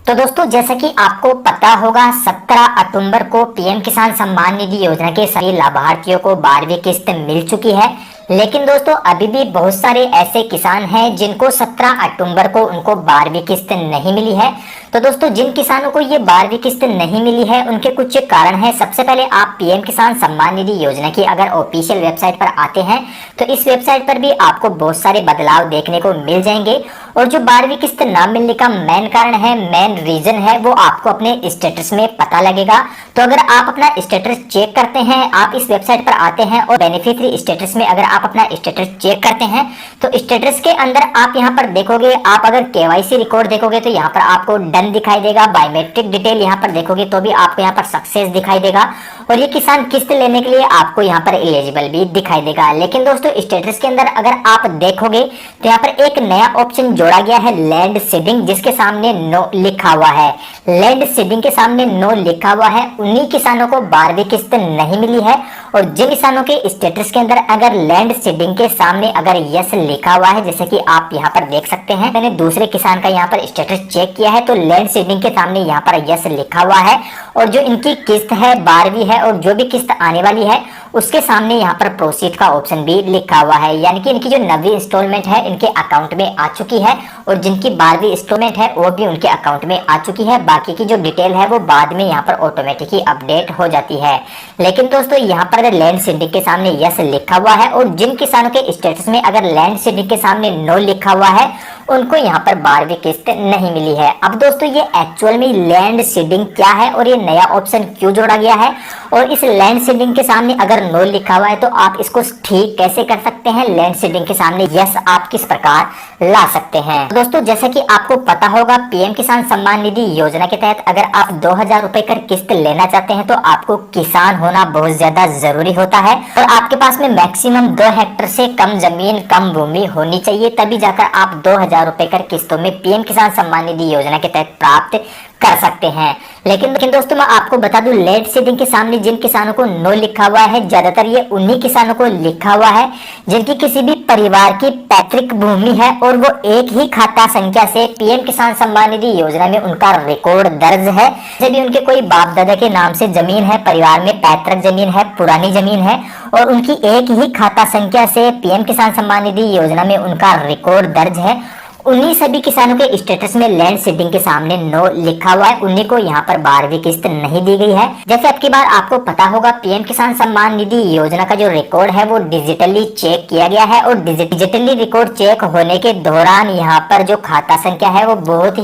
तो दोस्तों जैसा कि आपको पता होगा 17 अक्टूबर को पीएम किसान सम्मान निधि योजना के सभी लाभार्थियों को 12वीं किस्त मिल चुकी है। लेकिन दोस्तों अभी भी बहुत सारे ऐसे किसान हैं जिनको 17 अक्टूबर को उनको 12वीं किस्त नहीं मिली है। तो दोस्तों जिन किसानों को ये 12वीं किस्त नहीं मिली है उनके कुछ कारण हैं। सबसे पहले आप पीएम किसान सम्मान निधि योजना की अगर ऑफिशियल वेबसाइट पर आते हैं तो इस वेबसाइट पर भी आपको बहुत सारे बदलाव देखने को मिल जाएंगे। और जो 12वीं किस्त ना मिलने का मेन कारण है, मेन रीजन है, वो आपको अपने स्टेटस में पता लगेगा। तो अगर आप अपना स्टेटस चेक करते हैं, आप इस वेबसाइट पर आते हैं और बेनिफिशियरी स्टेटस में अगर आप अपना स्टेटस चेक करते हैं तो स्टेटस के अंदर आप यहाँ पर देखोगे, आप अगर केवाईसी रिकॉर्ड देखोगे तो यहाँ पर आपको डन दिखाई देगा। बायोमेट्रिक डिटेल यहाँ पर देखोगे तो भी आपको यहाँ पर सक्सेस दिखाई देगा और ये किसान किस्त लेने के लिए आपको यहाँ पर एलिजिबल भी दिखाई देगा। लेकिन दोस्तों स्टेटस के अंदर अगर आप देखोगे तो यहाँ पर एक नया ऑप्शन जोड़ा गया है, लैंड सीडिंग, जिसके सामने नो लिखा हुआ है। लैंड सीडिंग के सामने नो लिखा हुआ है। उन्हीं किसानों को 12वीं किस्त नहीं मिली है। और जिन किसानों के स्टेटस के अंदर अगर लैंड सीडिंग के सामने अगर यस लिखा हुआ है, जैसे कि आप यहाँ पर देख सकते हैं, मैंने दूसरे किसान का यहाँ पर स्टेटस चेक किया है तो लैंड सीडिंग के सामने यहाँ पर यस लिखा हुआ है। और जो इनकी किस्त है 12वीं है और जो भी किस्त आने वाली है उसके सामने यहाँ पर प्रोसीड का ऑप्शन भी लिखा हुआ है, यानी कि इनकी जो 9वीं इंस्टॉलमेंट है इनके अकाउंट में आ चुकी है और जिनकी 12वीं इंस्टॉलमेंट है वो भी उनके अकाउंट में आ चुकी है। बाकी की जो डिटेल है वो बाद में यहाँ पर ऑटोमेटिकली अपडेट हो जाती है। लेकिन दोस्तों यहाँ पर अगर लैंड सीडिंग के सामने यस लिखा हुआ है और जिन किसानों के स्टेटस में अगर लैंड सीडिंग के सामने नो लिखा हुआ है उनको यहाँ पर 12वीं किस्त नहीं मिली है। अब दोस्तों ये एक्चुअल में लैंड सीडिंग क्या है और ये नया ऑप्शन क्यों जोड़ा गया है और इस लैंड सीडिंग के सामने अगर नो लिखा हुआ है तो आप इसको ठीक कैसे कर सकते हैं, लैंड सीडिंग के सामने यस आप किस प्रकार ला सकते हैं। दोस्तों जैसा कि आपको पता होगा पीएम किसान सम्मान निधि योजना के तहत अगर आप 2000 रुपए कर किस्त लेना चाहते हैं तो आपको किसान होना बहुत ज्यादा जरूरी होता है और आपके पास में मैक्सिमम 2 हेक्टेयर से कम जमीन, कम भूमि होनी चाहिए, तभी जाकर आप 2000 रुपए कर किस्तों में पीएम किसान सम्मान निधि योजना के तहत प्राप्त कर सकते हैं। लेकिन दोस्तों मैं आपको बता दूं, लैंड सीडिंग के सामने जिन किसानों को नो लिखा हुआ है ज्यादातर ये उन्हीं किसानों को लिखा हुआ है जिनकी किसी भी परिवार की पैतृक भूमि है और वो एक ही खाता संख्या से पीएम किसान सम्मान निधि योजना में उनका रिकॉर्ड दर्ज है। जब भी उनके कोई बाप दादा के नाम से जमीन है, परिवार में पैतृक जमीन है, पुरानी जमीन है और उनकी एक ही खाता संख्या से पीएम किसान सम्मान निधि योजना में उनका रिकॉर्ड दर्ज है, उन्हीं सभी किसानों के स्टेटस में लैंड सीडिंग के सामने नो लिखा हुआ है, उन्हीं को यहाँ पर 12वीं किस्त नहीं दी गई है। जैसे अब की बार आपको पता होगा पीएम किसान सम्मान निधि योजना का जो रिकॉर्ड है वो डिजिटली चेक किया गया है और डिजिटली रिकॉर्ड चेक होने के दौरान यहाँ पर जो खाता संख्या है वो बहुत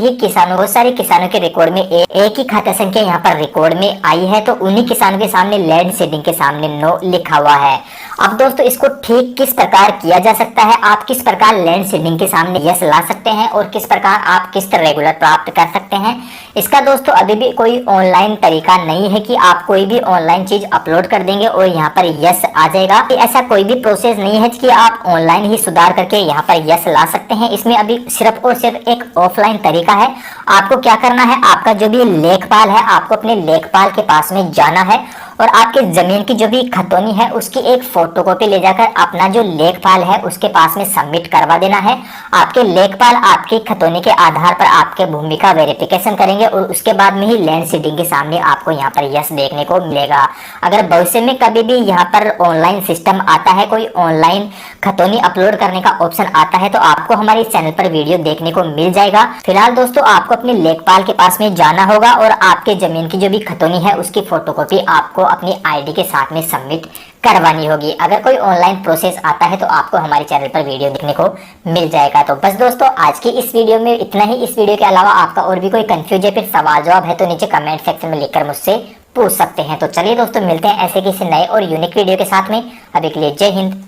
सारे किसानों के रिकॉर्ड में एक ही खाता संख्या यहाँ पर रिकॉर्ड में आई है, तो उन्हीं किसानों के सामने लैंड सीडिंग के सामने नो लिखा हुआ है। अब दोस्तों इसको ठीक किस प्रकार किया जा सकता है, आप किस प्रकार लैंड सीडिंग के सामने यस ला सकते हैं और किस प्रकार आप किस्त रेगुलर प्राप्त कर सकते हैं, इसका दोस्तों अभी भी कोई ऑनलाइन तरीका नहीं है कि आप कोई भी ऑनलाइन चीज अपलोड कर देंगे और यहाँ पर यस आ जाएगा। ऐसा कोई भी प्रोसेस नहीं है कि आप ऑनलाइन ही सुधार करके यहाँ पर यस ला सकते हैं। इसमें अभी सिर्फ और सिर्फ एक ऑफलाइन तरीका है। आपको क्या करना है, आपका जो भी लेखपाल है आपको अपने लेखपाल के पास में जाना है और आपके जमीन की जो भी खतौनी है उसकी एक फोटोकॉपी ले जाकर अपना जो लेखपाल है उसके पास में सबमिट करवा देना है। आपके लेखपाल आपकी खतौनी के आधार पर आपके भूमि का वेरिफिकेशन करेंगे और उसके बाद में ही लैंड सीडिंग के सामने आपको यहाँ पर यस देखने को मिलेगा। अगर भविष्य में कभी भी यहाँ पर ऑनलाइन सिस्टम आता है, कोई ऑनलाइन खतौनी अपलोड करने का ऑप्शन आता है तो आपको हमारे चैनल पर वीडियो देखने को मिल जाएगा। फिलहाल दोस्तों आपको अपने लेखपाल के पास में जाना होगा और आपके जमीन की जो भी खतौनी है उसकी फोटोकॉपी आपको अपनी आईडी के साथ में सबमिट करवानी होगी। अगर कोई ऑनलाइन प्रोसेस आता है तो आपको हमारे चैनल पर वीडियो देखने को मिल जाएगा। तो बस दोस्तों आज की इस वीडियो में इतना ही। इस वीडियो के अलावा आपका और भी कोई कंफ्यूज है, फिर सवाल जवाब है तो नीचे कमेंट सेक्शन में लिखकर मुझसे पूछ सकते हैं। तो चलिए दोस्तों मिलते हैं ऐसे किसी नए और यूनिक वीडियो के साथ में। अभी के लिए जय हिंद,